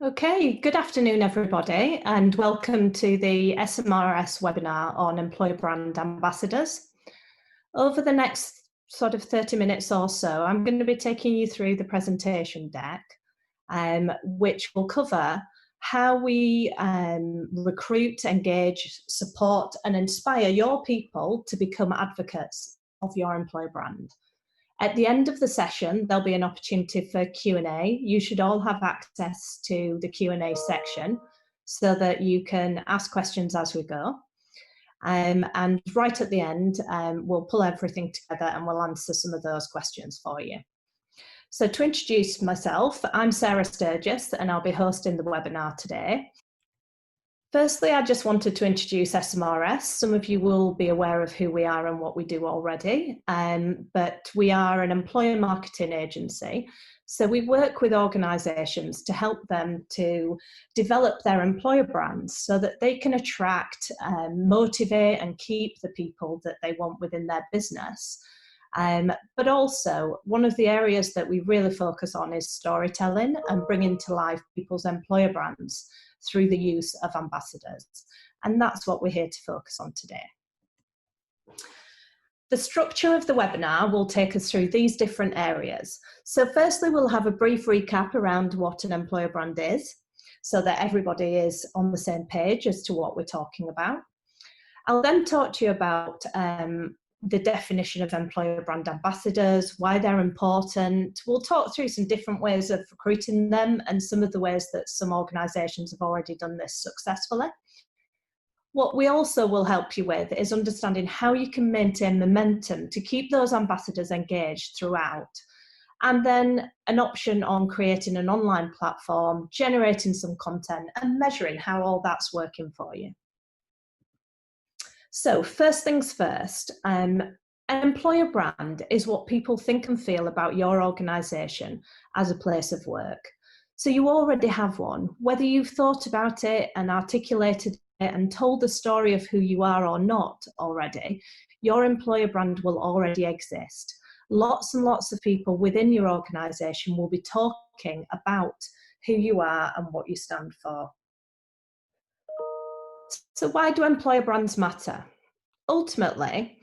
Okay, good afternoon, everybody, and welcome to the SMRS webinar on employer brand ambassadors. Over the next sort of 30 minutes or so, I'm going to be taking you through the presentation deck, which will cover how we recruit, engage, support, and inspire your people to become advocates of your employer brand. At the end of the session, there'll be an opportunity for Q&A. You should all have access to the Q&A section so that you can ask questions as we go. And right at the end, we'll pull everything together and we'll answer some of those questions for you. So to introduce myself, I'm Sarah Sturgis and I'll be hosting the webinar today. Firstly, I just wanted to introduce SMRS. Some of you will be aware of who we are and what we do already, but we are an employer marketing agency. So we work with organisations to help them to develop their employer brands so that they can attract, motivate and keep the people that they want within their business. But also, one of the areas that we really focus on is storytelling and bringing to life people's employer brands through the use of ambassadors. And that's what we're here to focus on today. The structure of the webinar will take us through these different areas. So firstly, we'll have a brief recap around what an employer brand is, so that everybody is on the same page as to what we're talking about. I'll then talk to you about the definition of employer brand ambassadors, why they're important. We'll talk through some different ways of recruiting them and some of the ways that some organisations have already done this successfully. What we also will help you with is understanding how you can maintain momentum to keep those ambassadors engaged throughout. And then an option on creating an online platform, generating some content and measuring how all that's working for you. So first things first, an employer brand is what people think and feel about your organisation as a place of work. So you already have one, whether you've thought about it and articulated it and told the story of who you are or not already, your employer brand will already exist. Lots and lots of people within your organisation will be talking about who you are and what you stand for. So why do employer brands matter? Ultimately,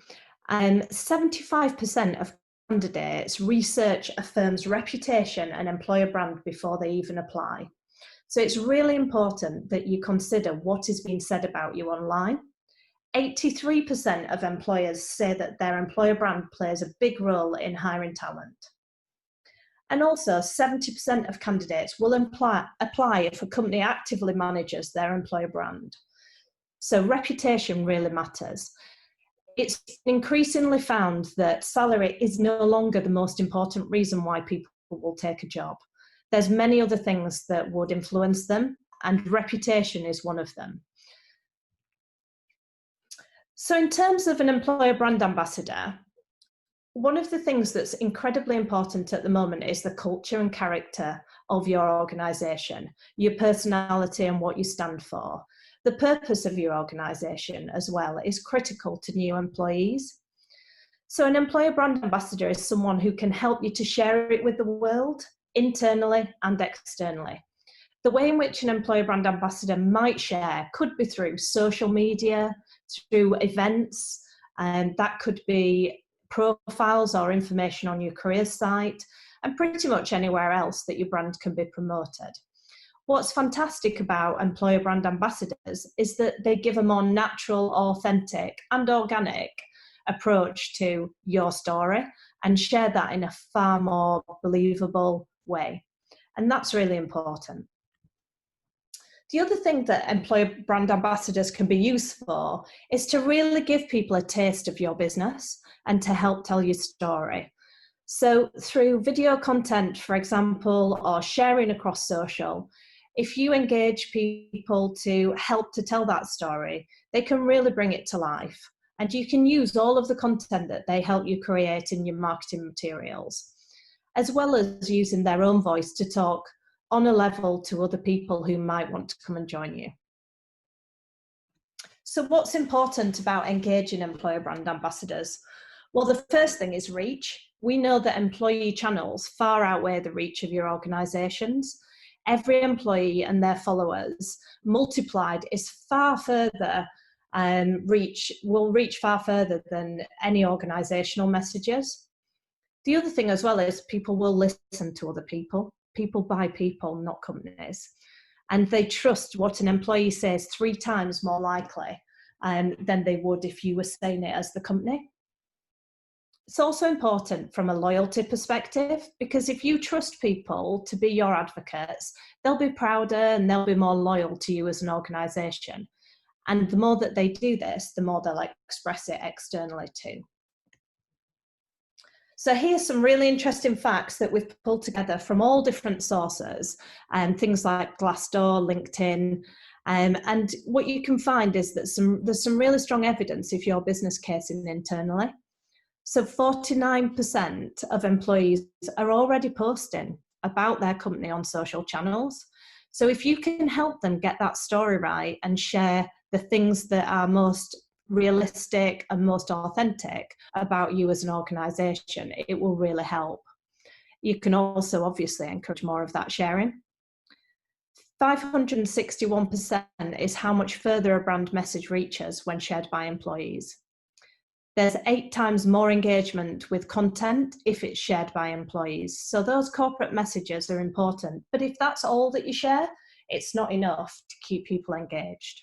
75% of candidates research a firm's reputation and employer brand before they even apply. So it's really important that you consider what is being said about you online. 83% of employers say that their employer brand plays a big role in hiring talent. And also 70% of candidates will apply if a company actively manages their employer brand. So reputation really matters. It's increasingly found that salary is no longer the most important reason why people will take a job. There's many other things that would influence them, and reputation is one of them. So in terms of an employer brand ambassador, one of the things that's incredibly important at the moment is the culture and character of your organisation, your personality and what you stand for. The purpose of your organisation as well is critical to new employees. So an employer brand ambassador is someone who can help you to share it with the world, internally and externally. The way in which an employer brand ambassador might share could be through social media, through events, and that could be profiles or information on your career site, and pretty much anywhere else that your brand can be promoted. What's fantastic about employer brand ambassadors is that they give a more natural, authentic and organic approach to your story and share that in a far more believable way. And that's really important. The other thing that employer brand ambassadors can be used for is to really give people a taste of your business and to help tell your story. So through video content, for example, or sharing across social, if you engage people to help to tell that story, they can really bring it to life. And you can use all of the content that they help you create in your marketing materials, as well as using their own voice to talk on a level to other people who might want to come and join you. So what's important about engaging employer brand ambassadors? Well, the first thing is reach. We know that employee channels far outweigh the reach of your organisations. every employee and their followers multiplied is far further, will reach far further than any organisational messages. The other thing as well is people will listen to other people. People buy people, not companies. And they trust what an employee says 3 times more likely than they would if you were saying it as the company. It's also important from a loyalty perspective, because if you trust people to be your advocates, they'll be prouder and they'll be more loyal to you as an organisation. And the more that they do this, the more they'll express it externally too. So here's some really interesting facts that we've pulled together from all different sources, things like Glassdoor, LinkedIn, and what you can find is that there's some really strong evidence if you're business casing internally. So 49% of employees are already posting about their company on social channels. So if you can help them get that story right and share the things that are most realistic and most authentic about you as an organisation, it will really help. You can also obviously encourage more of that sharing. 561% is how much further a brand message reaches when shared by employees. There's 8 times more engagement with content if it's shared by employees. So those corporate messages are important, but if that's all that you share, it's not enough to keep people engaged.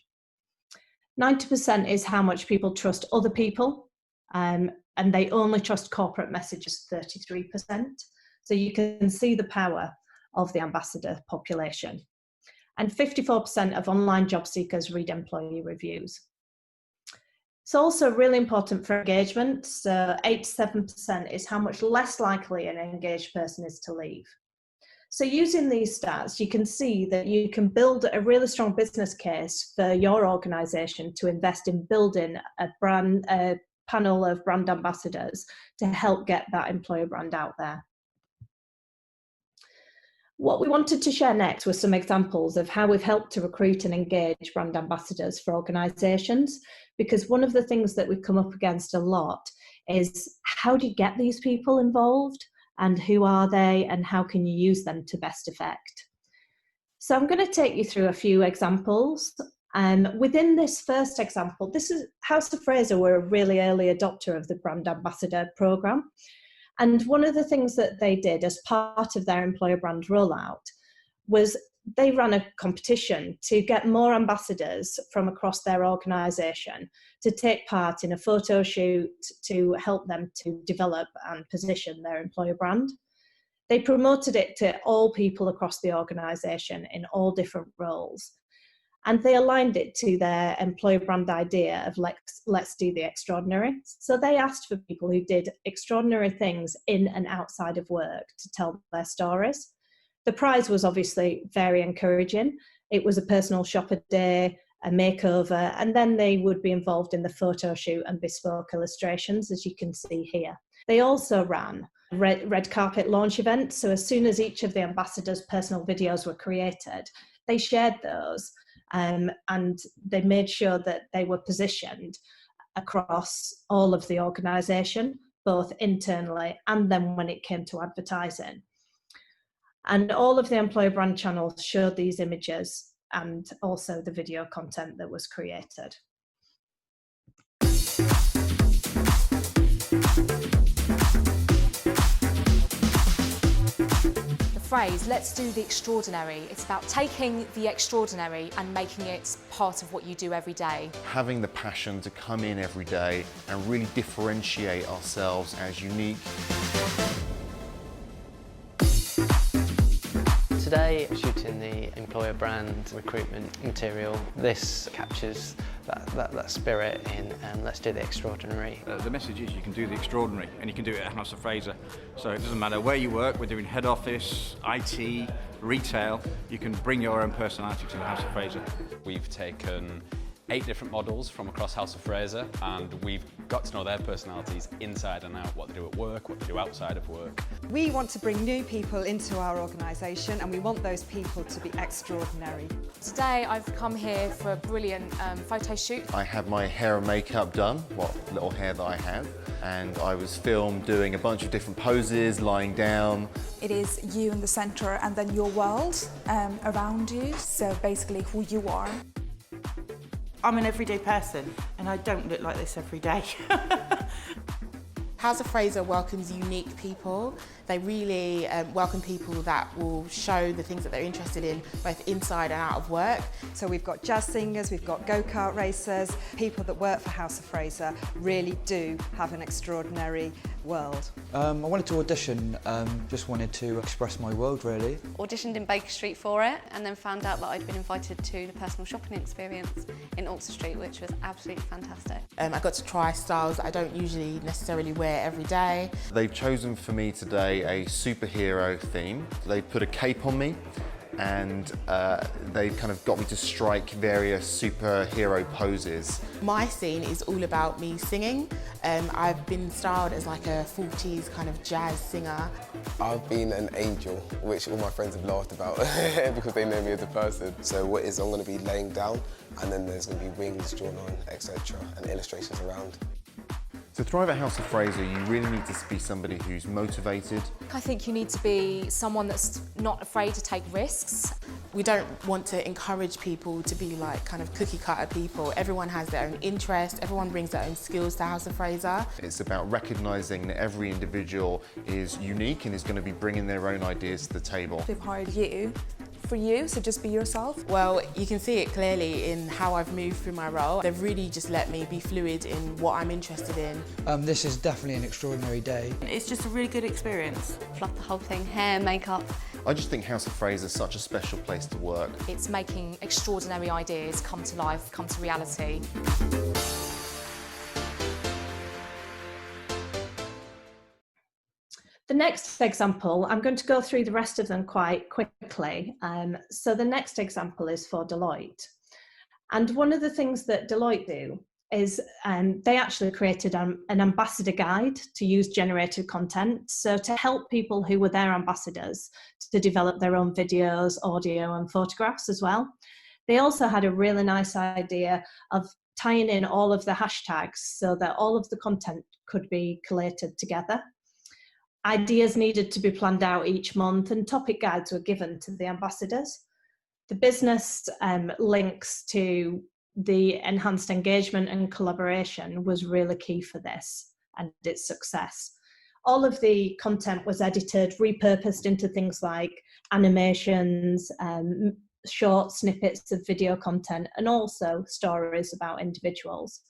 90% is how much people trust other people, and they only trust corporate messages, 33%. So you can see the power of the ambassador population. And 54% of online job seekers read employee reviews. It's also really important for engagement. So 87% is how much less likely an engaged person is to leave. So using these stats, you can see that you can build a really strong business case for your organisation to invest in building a panel of brand ambassadors to help get that employer brand out there. What we wanted to share next were some examples of how we've helped to recruit and engage brand ambassadors for organisations, because one of the things that we've come up against a lot is how do you get these people involved, and who are they, and how can you use them to best effect? So I'm going to take you through a few examples. Within this first example, this is House of Fraser were a really early adopter of the brand ambassador programme. And one of the things that they did as part of their employer brand rollout was they ran a competition to get more ambassadors from across their organisation to take part in a photo shoot to help them to develop and position their employer brand. They promoted it to all people across the organisation in all different roles. And they aligned it to their employer brand idea of let's do the extraordinary. So they asked for people who did extraordinary things in and outside of work to tell their stories. The prize was obviously very encouraging. It was a personal shopper day, a makeover, and then they would be involved in the photo shoot and bespoke illustrations, as you can see here. They also ran red carpet launch events. So as soon as each of the ambassadors' personal videos were created, they shared those. And they made sure that they were positioned across all of the organisation, both internally and then when it came to advertising. And all of the employer brand channels showed these images and also the video content that was created. Phrase, let's do the extraordinary. It's about taking the extraordinary and making it part of what you do every day. Having the passion to come in every day and really differentiate ourselves as unique. Today, shooting the employer brand recruitment material. This captures that spirit in let's do the extraordinary. The message is you can do the extraordinary, and you can do it at House of Fraser. So it doesn't matter where you work, whether you're in head office, IT, retail, you can bring your own personality to the House of Fraser. We've taken 8 different models from across House of Fraser, and we've got to know their personalities inside and out, what they do at work, what they do outside of work. We want to bring new people into our organisation, and we want those people to be extraordinary. Today I've come here for a brilliant photo shoot. I had my hair and makeup done, what little hair that I have, and I was filmed doing a bunch of different poses, lying down. It is you in the centre and then your world around you, so basically who you are. I'm an everyday person and I don't look like this every day. House of Fraser welcomes unique people. They really welcome people that will show the things that they're interested in, both inside and out of work. So we've got jazz singers, we've got go-kart racers. People that work for House of Fraser really do have an extraordinary world. I wanted to audition, just wanted to express my world really. Auditioned in Baker Street for it and then found out that I'd been invited to the personal shopping experience in Oxford Street, which was absolutely fantastic. I got to try styles that I don't usually necessarily wear every day. They've chosen for me today a superhero theme. They put a cape on me and they kind of got me to strike various superhero poses. My scene is all about me singing. I've been styled as like a 40s kind of jazz singer. I've been an angel, which all my friends have laughed about because they know me as a person. So what is I'm going to be laying down and then there's going to be wings drawn on, etc. and illustrations around. To thrive at House of Fraser, you really need to be somebody who's motivated. I think you need to be someone that's not afraid to take risks. We don't want to encourage people to be like kind of cookie cutter people. Everyone has their own interest, everyone brings their own skills to House of Fraser. It's about recognising that every individual is unique and is going to be bringing their own ideas to the table. They've hired you for you, so just be yourself. Well, you can see it clearly in how I've moved through my role. They've really just let me be fluid in what I'm interested in. This is definitely an extraordinary day. It's just a really good experience. Loved the whole thing, hair, makeup. I just think House of Fraser is such a special place to work. It's making extraordinary ideas come to life, come to reality. The next example, I'm going to go through the rest of them quite quickly. So the next example is for Deloitte. And one of the things that Deloitte do is they actually created an ambassador guide to use generated content. So to help people who were their ambassadors to develop their own videos, audio and photographs as well. They also had a really nice idea of tying in all of the hashtags so that all of the content could be collated together. Ideas needed to be planned out each month and topic guides were given to the ambassadors. The business links to the enhanced engagement and collaboration was really key for this and its success. All of the content was edited, repurposed into things like animations, short snippets of video content, and also stories about individuals.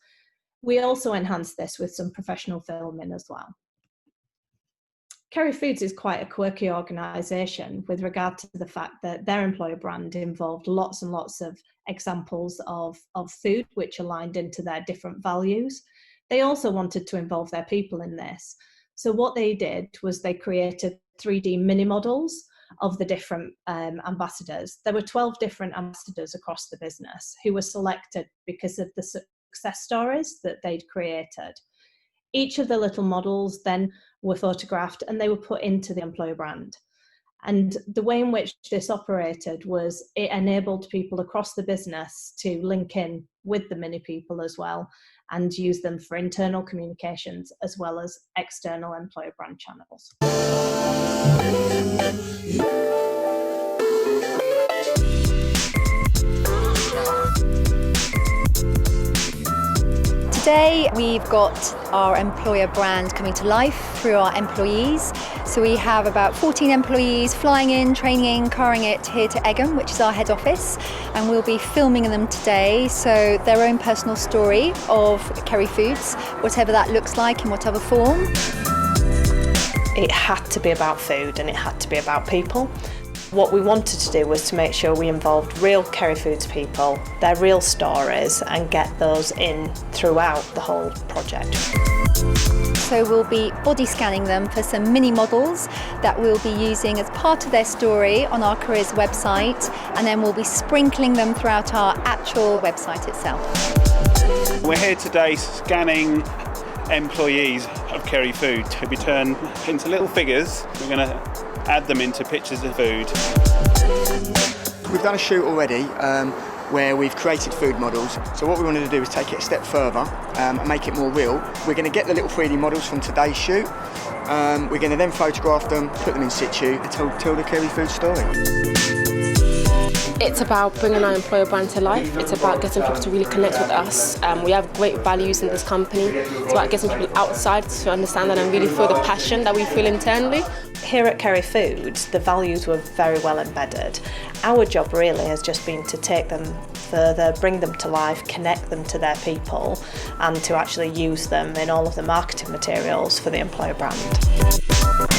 We also enhanced this with some professional filming as well. Kerry Foods is quite a quirky organisation with regard to the fact that their employer brand involved lots and lots of examples of food which aligned into their different values. They also wanted to involve their people in this. So what they did was they created 3D mini models of the different ambassadors. There were 12 different ambassadors across the business who were selected because of the success stories that they'd created. Each of the little models then were photographed and they were put into the employer brand. And the way in which this operated was it enabled people across the business to link in with the mini people as well and use them for internal communications as well as external employer brand channels. Today we've got our employer brand coming to life through our employees. So we have about 14 employees flying in, training, carring it here to Egham, which is our head office, and we'll be filming them today. So their own personal story of Kerry Foods, whatever that looks like in whatever form. It had to be about food and it had to be about people. What we wanted to do was to make sure we involved real Kerry Foods people, their real stories, and get those in throughout the whole project. So we'll be body scanning them for some mini models that we'll be using as part of their story on our careers website, and then we'll be sprinkling them throughout our actual website itself. We're here today scanning employees of Kerry Food to be turned into little figures. We're going to add them into pictures of food. We've done a shoot already where we've created food models. So what we wanted to do is take it a step further and make it more real. We're going to get the little 3D models from today's shoot. We're going to then photograph them, put them in situ and tell the Kerry Food story. It's about bringing our employer brand to life. It's about getting people to really connect with us. We have great values in this company. It's about getting people outside to understand that and really feel the passion that we feel internally. Here at Kerry Food, the values were very well embedded. Our job really has just been to take them further, bring them to life, connect them to their people, and to actually use them in all of the marketing materials for the employer brand.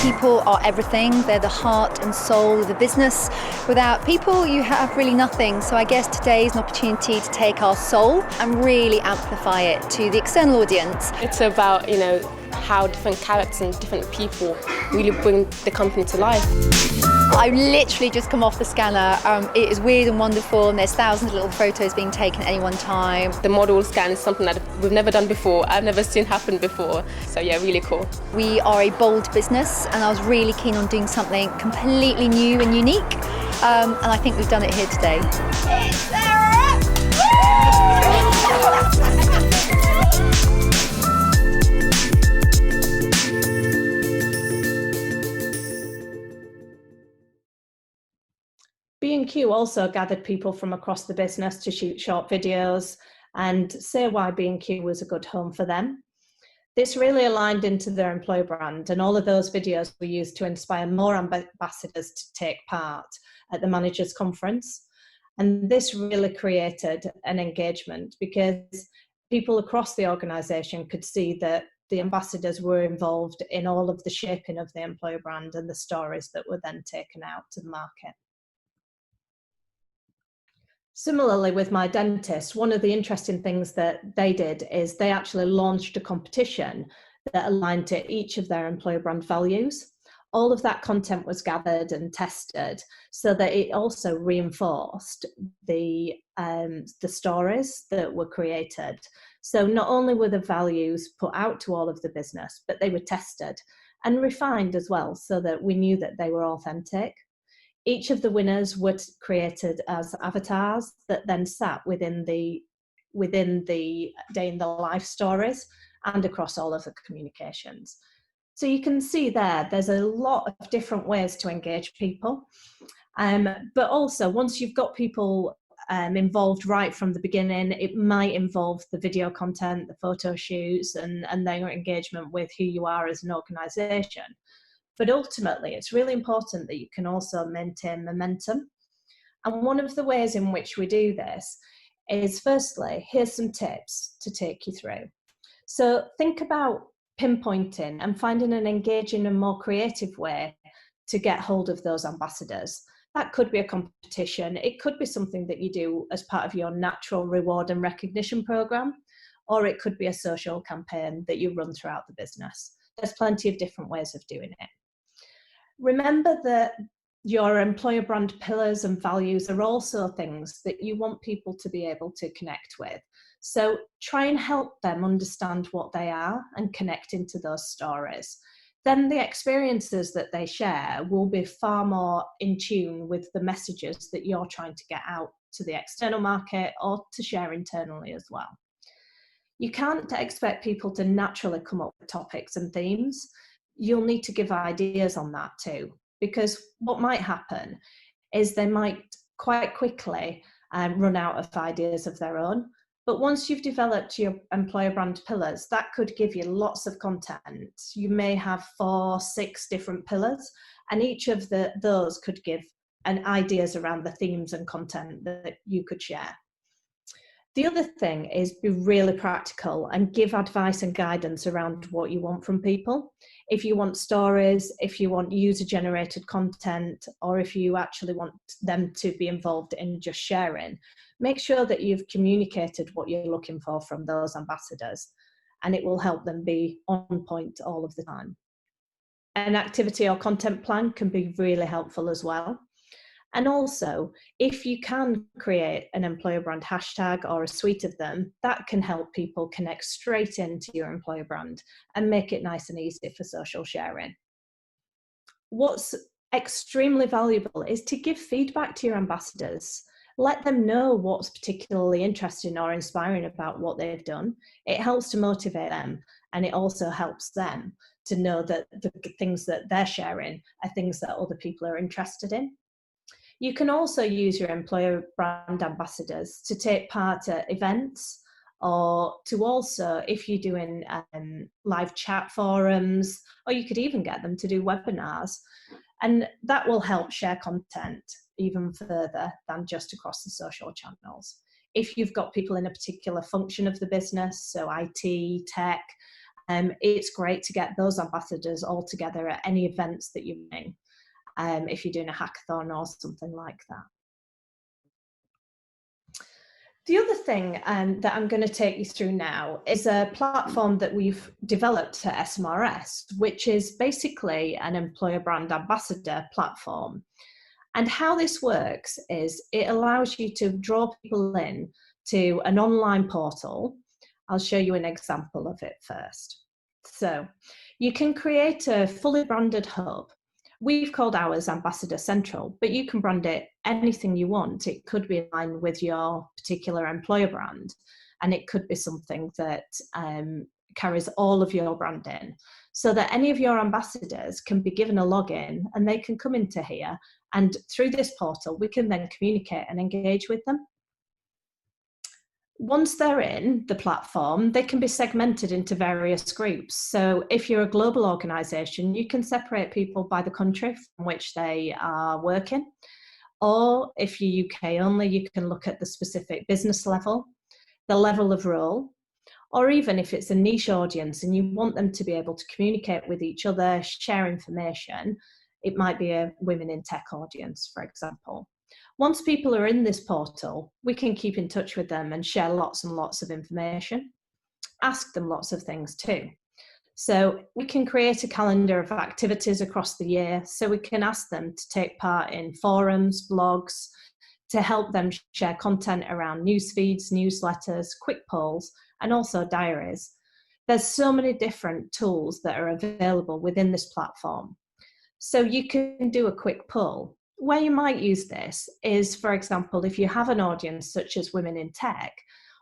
People are everything. They're the heart and soul of the business. Without people, you have really nothing. So I guess today is an opportunity to take our soul and really amplify it to the external audience. It's about, how different characters and different people really bring the company to life. I've literally just come off the scanner. It is weird and wonderful, and there's thousands of little photos being taken at any one time. The model scan is something that we've never done before. I've never seen happen before. So yeah, really cool. We are a bold business, and I was really keen on doing something completely new and unique. And I think we've done it here today. B&Q also gathered people from across the business to shoot short videos and say why B&Q was a good home for them. This really aligned into their employer brand, and all of those videos were used to inspire more ambassadors to take part at the managers conference. And this really created an engagement because people across the organisation could see that the ambassadors were involved in all of the shaping of the employer brand and the stories that were then taken out to the market. Similarly, with my dentist, one of the interesting things that they did is they actually launched a competition that aligned to each of their employer brand values. All of that content was gathered and tested so that it also reinforced the stories that were created. So not only were the values put out to all of the business, but they were tested and refined as well so that we knew that they were authentic. Each of the winners were created as avatars that then sat within the day in the life stories and across all of the communications. So you can see there's a lot of different ways to engage people. But also once you've got people involved right from the beginning, it might involve the video content, the photo shoots, and their engagement with who you are as an organisation. But ultimately, it's really important that you can also maintain momentum. And one of the ways in which we do this is, firstly, here's some tips to take you through. So think about pinpointing and finding an engaging and more creative way to get hold of those ambassadors. That could be a competition. It could be something that you do as part of your natural reward and recognition program, or it could be a social campaign that you run throughout the business. There's plenty of different ways of doing it. Remember that your employer brand pillars and values are also things that you want people to be able to connect with. So try and help them understand what they are and connect into those stories. Then the experiences that they share will be far more in tune with the messages that you're trying to get out to the external market or to share internally as well. You can't expect people to naturally come up with topics and themes. You'll need to give ideas on that too, because what might happen is they might quite quickly run out of ideas of their own. But once you've developed your employer brand pillars, that could give you lots of content. You may have 4, 6 different pillars, and each of those could give ideas around the themes and content that you could share. The other thing is be really practical and give advice and guidance around what you want from people. If you want stories, if you want user-generated content, or if you actually want them to be involved in just sharing, make sure that you've communicated what you're looking for from those ambassadors. and it will help them be on point all of the time. An activity or content plan can be really helpful as well. And also, if you can create an employer brand hashtag or a suite of them, that can help people connect straight into your employer brand and make it nice and easy for social sharing. What's extremely valuable is to give feedback to your ambassadors. Let them know what's particularly interesting or inspiring about what they've done. It helps to motivate them, and it also helps them to know that the things that they're sharing are things that other people are interested in. You can also use your employer brand ambassadors to take part at events, or to also, if you're doing live chat forums, or you could even get them to do webinars. And that will help share content even further than just across the social channels. If you've got people in a particular function of the business, so IT, tech, it's great to get those ambassadors all together at any events that you're doing. If you're doing a hackathon or something like that. The other thing that I'm going to take you through now is a platform that we've developed at SMRS, which is basically an employer brand ambassador platform. And how this works is it allows you to draw people in to an online portal. I'll show you an example of it first. So you can create a fully branded hub. We've called ours Ambassador Central, but you can brand it anything you want. It could be in line with your particular employer brand, and it could be something that carries all of your branding, so that any of your ambassadors can be given a login and they can come into here, and through this portal we can then communicate and engage with them. Once they're in the platform, they can be segmented into various groups. So if you're a global organisation, you can separate people by the country from which they are working. Or if you're UK only, you can look at the specific business level, the level of role, or even if it's a niche audience and you want them to be able to communicate with each other, share information, it might be a women in tech audience, for example. Once people are in this portal, we can keep in touch with them and share lots and lots of information. Ask them lots of things too. So we can create a calendar of activities across the year, so we can ask them to take part in forums, blogs, to help them share content around news feeds, newsletters, quick polls, and also diaries. There's so many different tools that are available within this platform. So you can do a quick poll. Where you might use this is, for example, if you have an audience such as women in tech,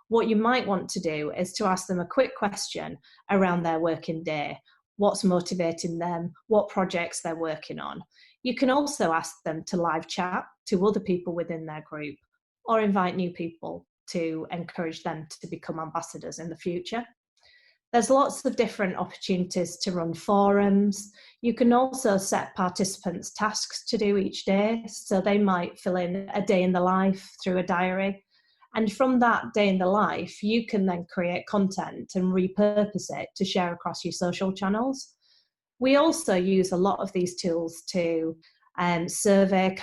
what you might want to do is to ask them a quick question around their working day, what's motivating them, what projects they're working on. You can also ask them to live chat to other people within their group, or invite new people to encourage them to become ambassadors in the future. There's lots of different opportunities to run forums. You can also set participants tasks to do each day. So they might fill in a day in the life through a diary. And from that day in the life, you can then create content and repurpose it to share across your social channels. We also use a lot of these tools to survey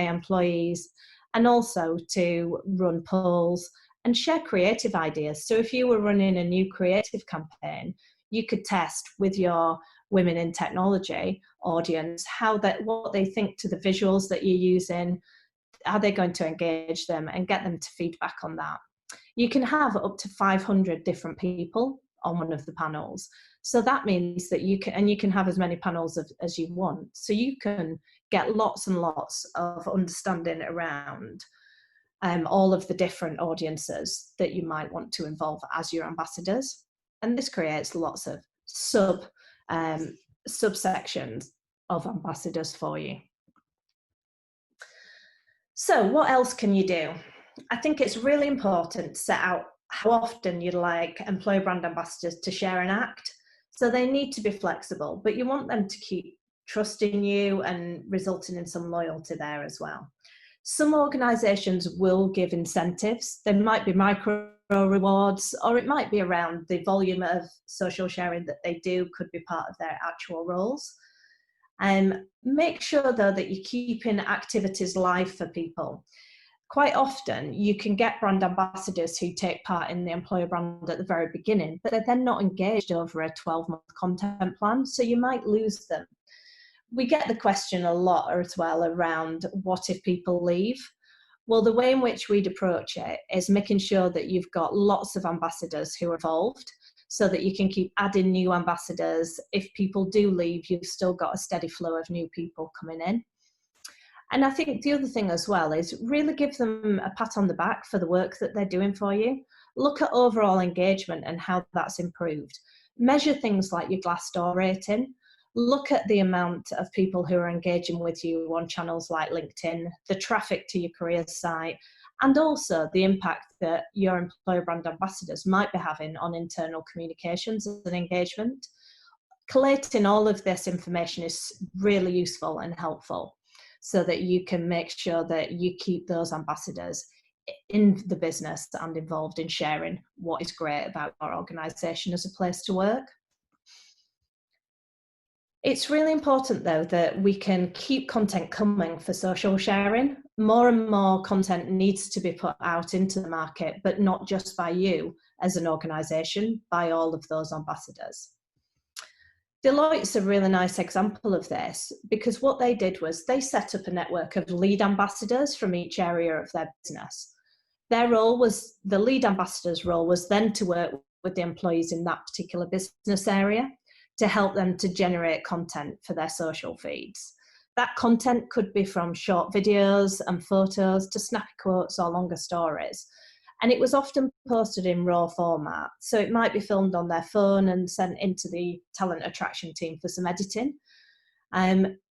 employees, and also to run polls and share creative ideas. So if you were running a new creative campaign, you could test with your women in technology audience what they think to the visuals that you're using. Are they going to engage them, and get them to feedback on that? You can have up to 500 different people on one of the panels. So that means that you can have as many panels as you want. So you can get lots and lots of understanding around all of the different audiences that you might want to involve as your ambassadors. And this creates lots of subsections of ambassadors for you. So what else can you do? I think it's really important to set out how often you'd like employer brand ambassadors to share and act. So they need to be flexible, but you want them to keep trusting you and resulting in some loyalty there as well. Some organisations will give incentives. There might be micro rewards, or it might be around the volume of social sharing that they do could be part of their actual roles. Make sure though that you're keeping activities live for people. Quite often you can get brand ambassadors who take part in the employer brand at the very beginning, but they're then not engaged over a 12-month content plan, so you might lose them. We get the question a lot as well around what if people leave? Well, the way in which we'd approach it is making sure that you've got lots of ambassadors who are involved so that you can keep adding new ambassadors. If people do leave, you've still got a steady flow of new people coming in. And I think the other thing as well is really give them a pat on the back for the work that they're doing for you. Look at overall engagement and how that's improved. Measure things like your Glassdoor rating. Look at the amount of people who are engaging with you on channels like LinkedIn, the traffic to your careers site, and also the impact that your employer brand ambassadors might be having on internal communications and engagement. Collating all of this information is really useful and helpful, so that you can make sure that you keep those ambassadors in the business and involved in sharing what is great about our organisation as a place to work. It's really important, though, that we can keep content coming for social sharing. More and more content needs to be put out into the market, but not just by you as an organisation, by all of those ambassadors. Deloitte's a really nice example of this, because what they did was they set up a network of lead ambassadors from each area of their business. Their role was, the lead ambassador's role was then to work with the employees in that particular business area to help them to generate content for their social feeds. That content could be from short videos and photos to snappy quotes or longer stories. And it was often posted in raw format. So it might be filmed on their phone and sent into the talent attraction team for some editing.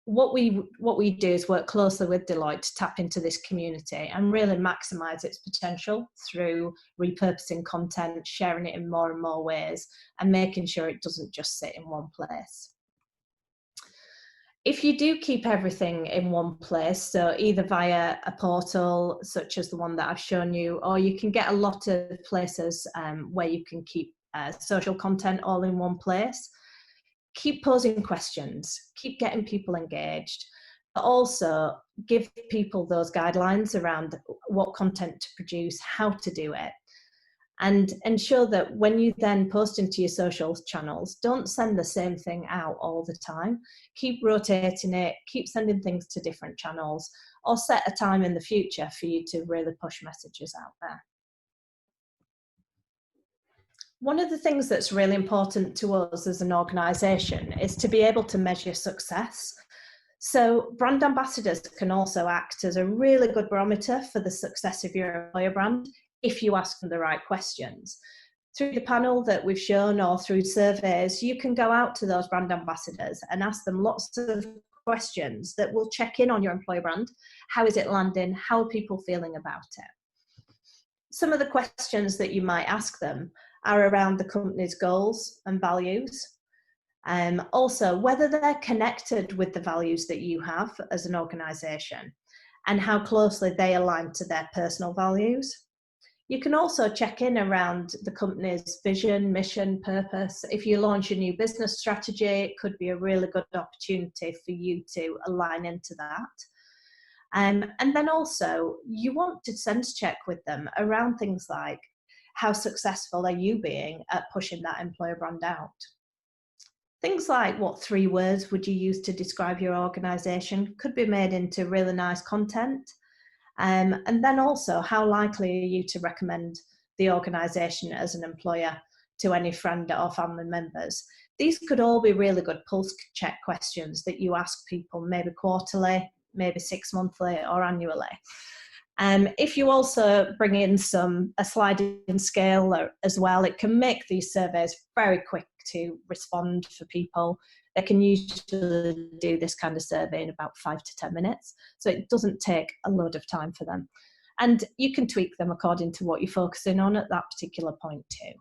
What we do is work closely with Deloitte to tap into this community and really maximise its potential through repurposing content, sharing it in more and more ways, and making sure it doesn't just sit in one place. If you do keep everything in one place, so either via a portal such as the one that I've shown you, or you can get a lot of places where you can keep social content all in one place, keep posing questions, keep getting people engaged, but also give people those guidelines around what content to produce, how to do it. And ensure that when you then post into your social channels, don't send the same thing out all the time. Keep rotating it, keep sending things to different channels, or set a time in the future for you to really push messages out there. One of the things that's really important to us as an organisation is to be able to measure success. So brand ambassadors can also act as a really good barometer for the success of your employer brand, if you ask them the right questions. Through the panel that we've shown or through surveys, you can go out to those brand ambassadors and ask them lots of questions that will check in on your employer brand. How is it landing? How are people feeling about it? Some of the questions that you might ask them are around the company's goals and values. Also, whether they're connected with the values that you have as an organisation and how closely they align to their personal values. You can also check in around the company's vision, mission, purpose. If you launch a new business strategy, it could be a really good opportunity for you to align into that. And then also, you want to sense check with them around things like, how successful are you being at pushing that employer brand out? Things like, what 3 words would you use to describe your organisation could be made into really nice content. And then also, how likely are you to recommend the organisation as an employer to any friend or family members? These could all be really good pulse check questions that you ask people maybe quarterly, maybe 6 monthly or annually. If you also bring in a sliding scale as well, it can make these surveys very quick to respond for people. They can usually do this kind of survey in about 5 to 10 minutes, so it doesn't take a load of time for them. And you can tweak them according to what you're focusing on at that particular point too.